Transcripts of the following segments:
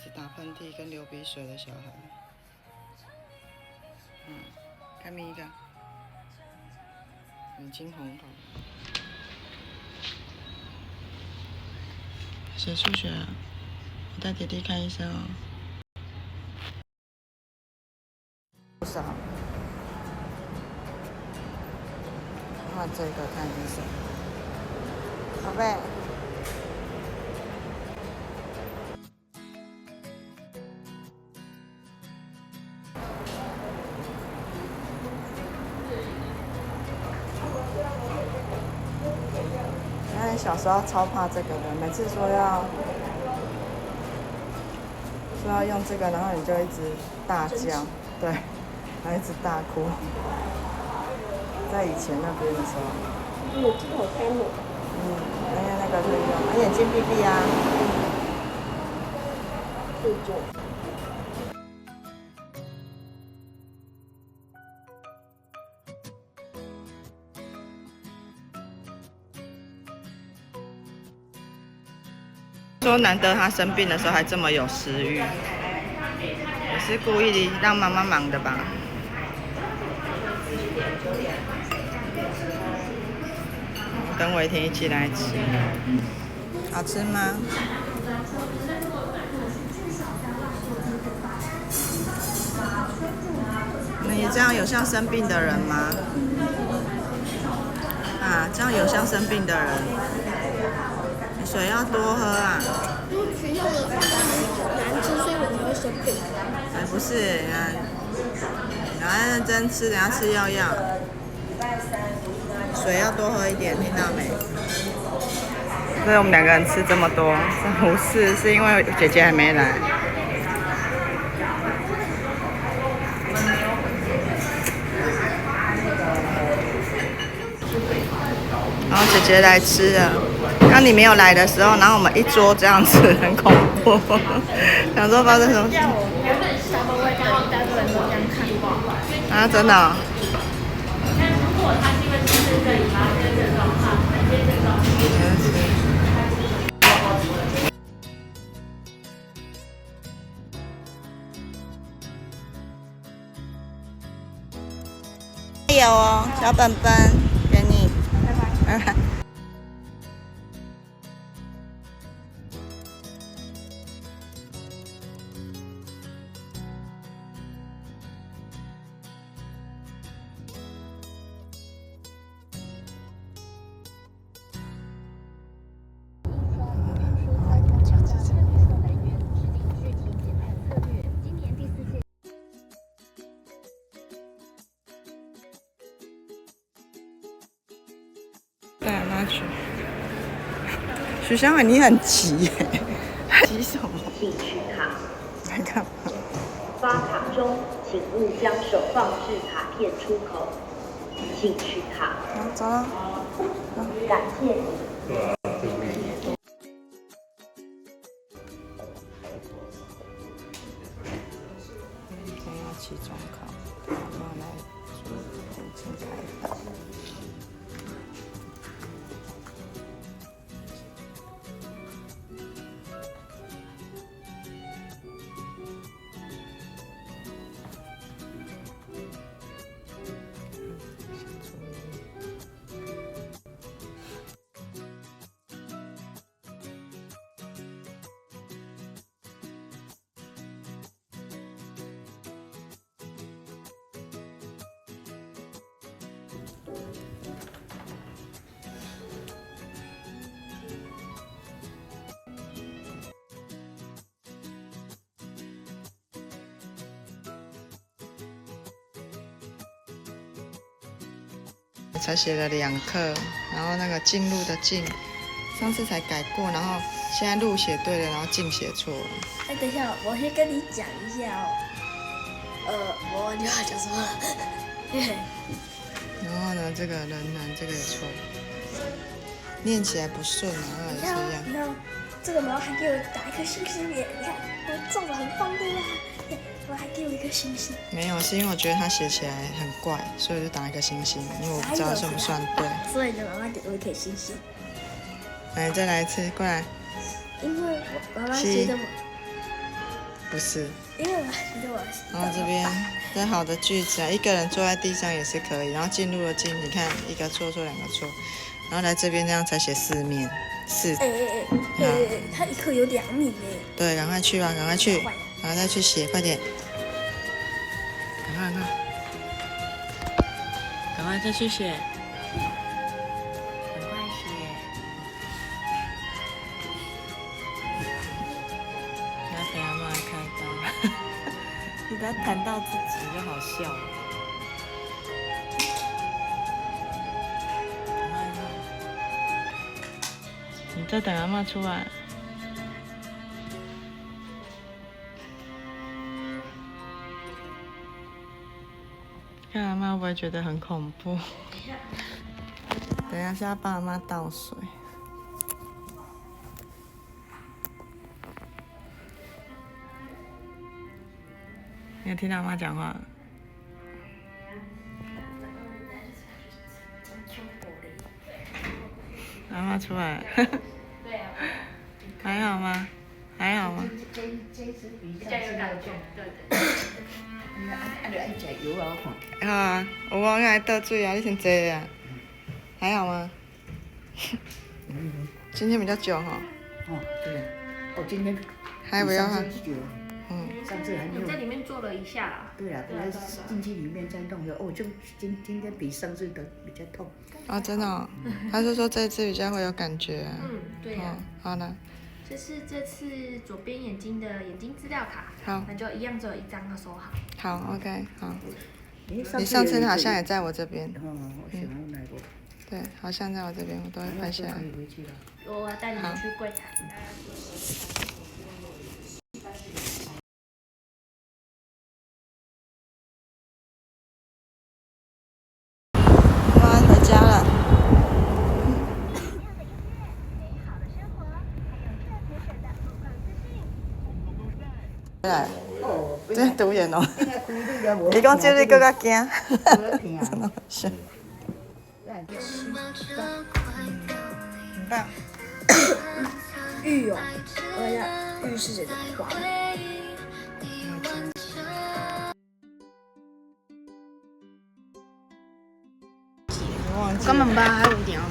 直打喷嚏跟流鼻水的小孩。看另一个，眼睛红红。写数学啊，我带弟弟看医生哦。不少。画这个看医生，宝贝。小时候超怕这个的，每次说要用这个，然后你就一直大叫，对，然后一直大哭。在以前那边的时候，这个好看哦。因为那个可以用，眼睛闭闭啊。对对。说难得他生病的时候还这么有食欲，也是故意让妈妈忙的吧？跟伟霆一起来吃，好吃吗？你这样有像生病的人吗？啊，这样有像生病的人。水要多喝啊！因为学校的饭很难吃，所以我才会生病。哎，不是，你要认真吃，等下吃药。水要多喝一点，听到没？所以我们2个人吃这么多，不是因为姐姐还没来。然后姐姐来吃了。当你没有来的时候，然后我们一桌这样子，很恐怖。想说发生什么事？啊，真的哦？如果他因为是这里发生这种状况，加油哦，小本本，给你，拜拜。带妈去。许湘伟，你很急耶，急什么？请取卡。来干嘛？发卡中，请勿将手放置卡片出口。请取卡。好，走了。感谢你。今天要期中考，妈妈来做眼睛开刀。才写了2课，然后那个进入的进，上次才改过，然后现在入写对了，然后进写错了。哎，等一下，我先跟你讲一下哦。我忘记话讲什么了。然后呢，这个人男这个也错，念起来不顺啊，也是一样。你看，这个毛还给我打一颗星星耶！你看我做的很棒，对吧？我还给我一颗星星。没有，是因为我觉得他写起来很怪，所以我就打一个星星，因为我不知道算不算对。所以呢，妈妈给我一颗星星。来，再来一次，过来。因为我妈妈觉得不是。因为我觉得我然后这边这好的句子啊，一个人坐在地上也是可以。然后进入了进，你看一个错错两个错，然后来这边这样才写四面四。它一颗有2米耶。对，赶快去吧，赶快去，然后再去写，快点，赶快，赶快再去写，赶快写。不要等阿妈看到，你不要弹到自己就好笑了。赶快弄，你再等阿妈出来。看阿妈会不会觉得很恐怖？等一下是要帮阿妈倒水。你有听到阿妈讲话？阿妈出来了。还好吗？还好吗？好啊，有啊，爱倒水啊，你先坐啊。还好吗？今天比较久哈。哦，对啊，哦，今天还不要哈。上次还没有。你在里面坐了一下啦。对啊，本来进去里面再弄的，哦，就今天比上次的比较痛。哦，真的哦。他是说这次比较会有感觉啊。对呀。好了。这是这次左边眼睛的眼睛资料卡。好。那就一样只有1张要收好。好 ，OK， 好。你上次好像也在我这边。我想要哪个？对，好像在我这边，我都会拍下来。我要带你们去柜台。妈回家了。来，这读研哦。你讲这里更加惊。真的是。很棒。玉哦，我看一下，玉是谁的画？我根本不知道他5点要。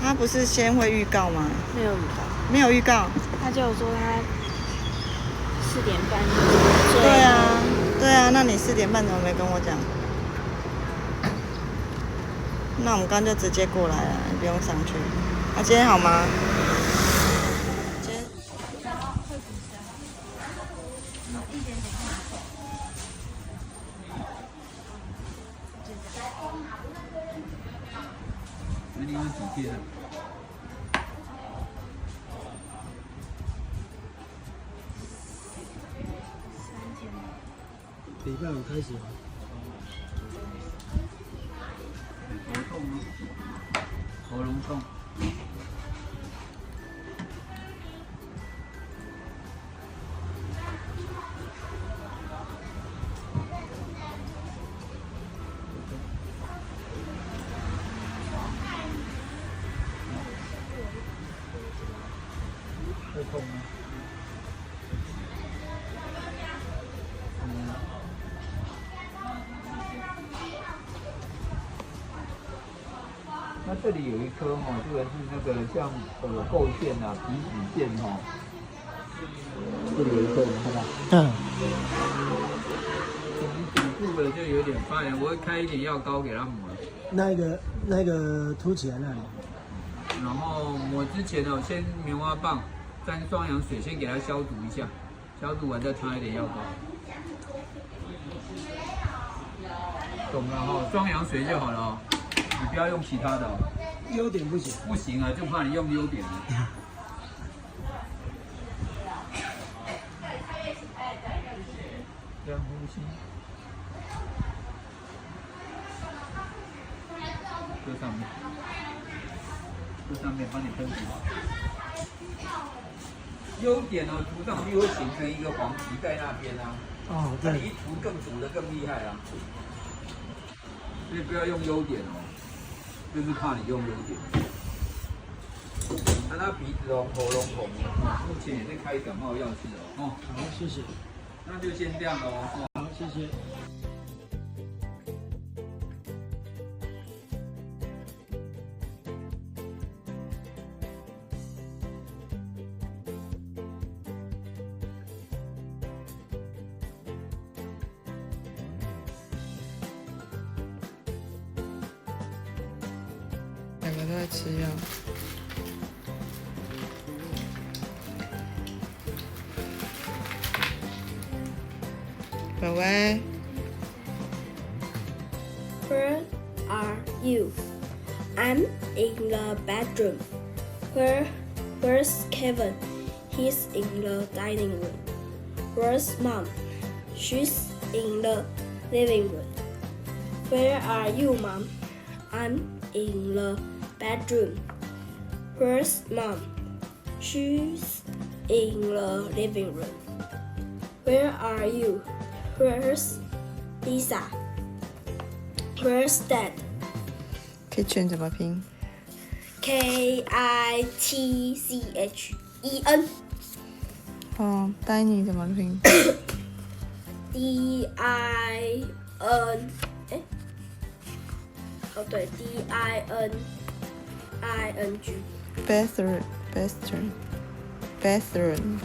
他不是先会预告吗？没有预告。没有预告。他就说他4点半。对啊，对啊，那你4点半怎么没跟我讲？那我们刚就直接过来了，你不用上去。那今天好吗？今天。那你有几天啊？礼拜5开始吗？头痛吗？喉咙痛。会痛吗？那这里有一颗哈，这个是那个像耳垢腺啊、鼻子腺哈，这里有一颗，你看到？你堵住了就有点发炎，我会开一点药膏给它抹。那个凸起来那里。然后抹之前呢，先棉花棒沾双氧水，先给它消毒一下，消毒完再擦一点药膏。懂了哈，双氧水就好了哦，你不要用其他的哦。优点不行。不行啊，就怕你用优点了。这样呼吸。这上面。这上面帮你喷涂。优点呢，涂上去会形成一个黄皮在那边啊。哦，对。那你一涂更涂得更厉害啊。所以不要用优点哦，就是怕你用优点。那他鼻子哦、喉咙红，目前也在开感冒药吃哦。好，谢谢。那就先这样喽。好，谢谢。两个都在吃药。喂喂， Where are you? I'm in the bedroom. Where's Kevin? He's in the dining room. Where's Mom? She's in the living room. Where are you, Mom? I'm in the bedroom. Where's Mom? She's in the living room. Where are you? Where's Lisa? Where's Dad? kitchen 怎么拼？ Kitchen. 哦，dining 怎么拼？ Din. 哎，哦对，Dining. bathroom Bathroom. Bathroom.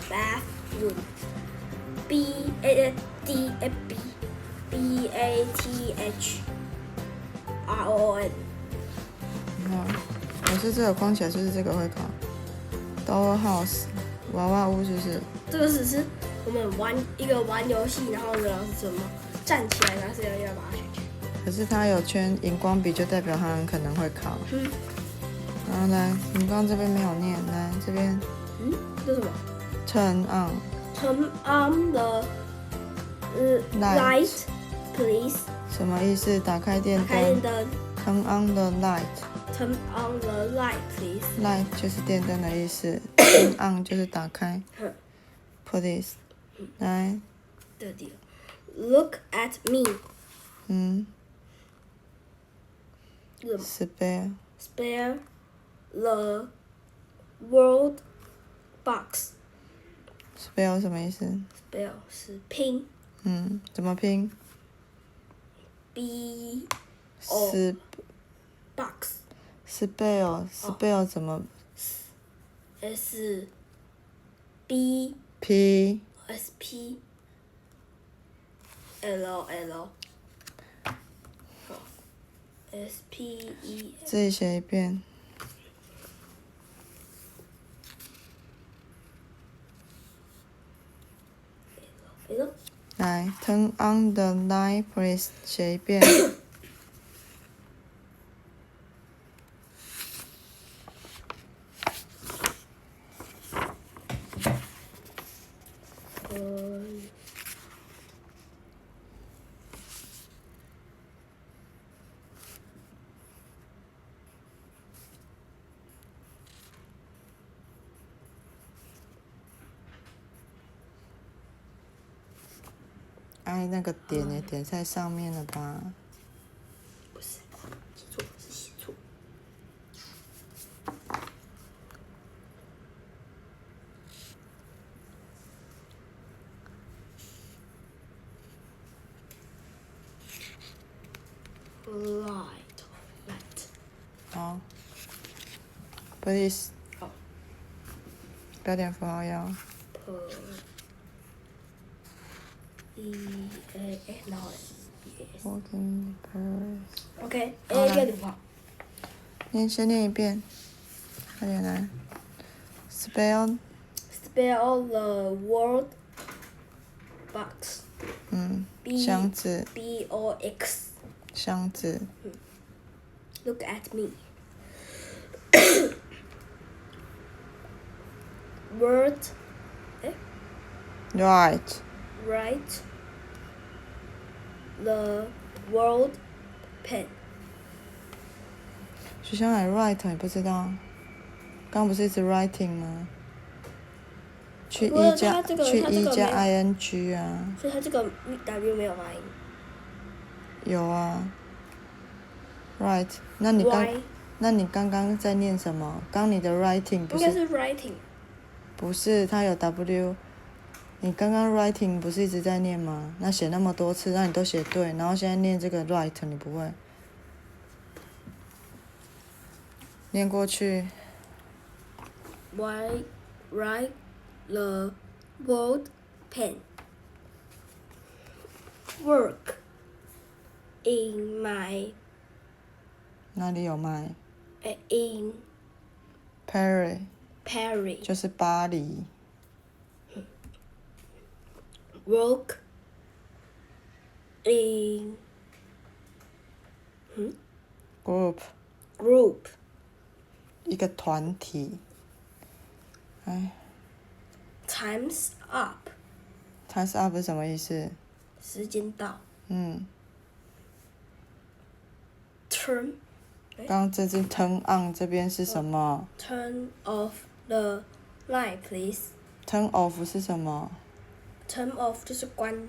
好，我是这个框起来，就是这个会考。Doll house 娃娃屋是不是？这个只是我们玩游戏，然后呢怎么站起来，但是要把它选起来。可是它有圈荧光笔，就代表它很可能会考。嗯。然后来，你刚刚这边没有念，来这边。这是什么 Turn on ？Turn on the light, please. 什么意思？打开电开电灯。灯。Turn on the light. Turn on the light, please. Light 就是电灯的意思。Turn on 就是打开。Please. 来，这里 Look at me. Spare Spare the world box. spell 什么意思？ Spell 是拼怎么拼 B ？S box spell 怎么 S B P S P L S P E 自己写一遍。L 来，Turn on the light, please 写一遍。哎，那个点也点在上面了吧？不是，记错是写错。Light. 好，please 好标点符号要。 No. Working Paris。 OK. 好来标点符号。先念一遍，快点来。Spell Spell the word box. 箱子 B-O-X. 箱子 Look at me. Word. right Write the word pen. 学校来 write 你不知道？刚不是一直 writing 吗？去不是 e 加它这个去它这 e 加个没有 ing 啊，所以它这个 W 没有发音。有啊。right，那你刚刚在念什么？刚你的 writing 不是？应该是 writing。不是，它有 w，你刚刚 writing 不是一直在念吗？那写那么多次，那你都写对，然后现在念这个 write 你不会，念过去。Write the word pen. Work in my 哪里有卖 in ？Paris Paris. 就是巴黎。Work in Group 一个团体。哎 Time's up. ，Time's up 是什么意思？时间到。Turn 刚刚这只 turn on 这边是什么 turn off the light, please. ？turn off 是什么？ Turn off 就是关。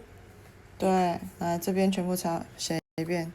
对，来这边全部写一遍。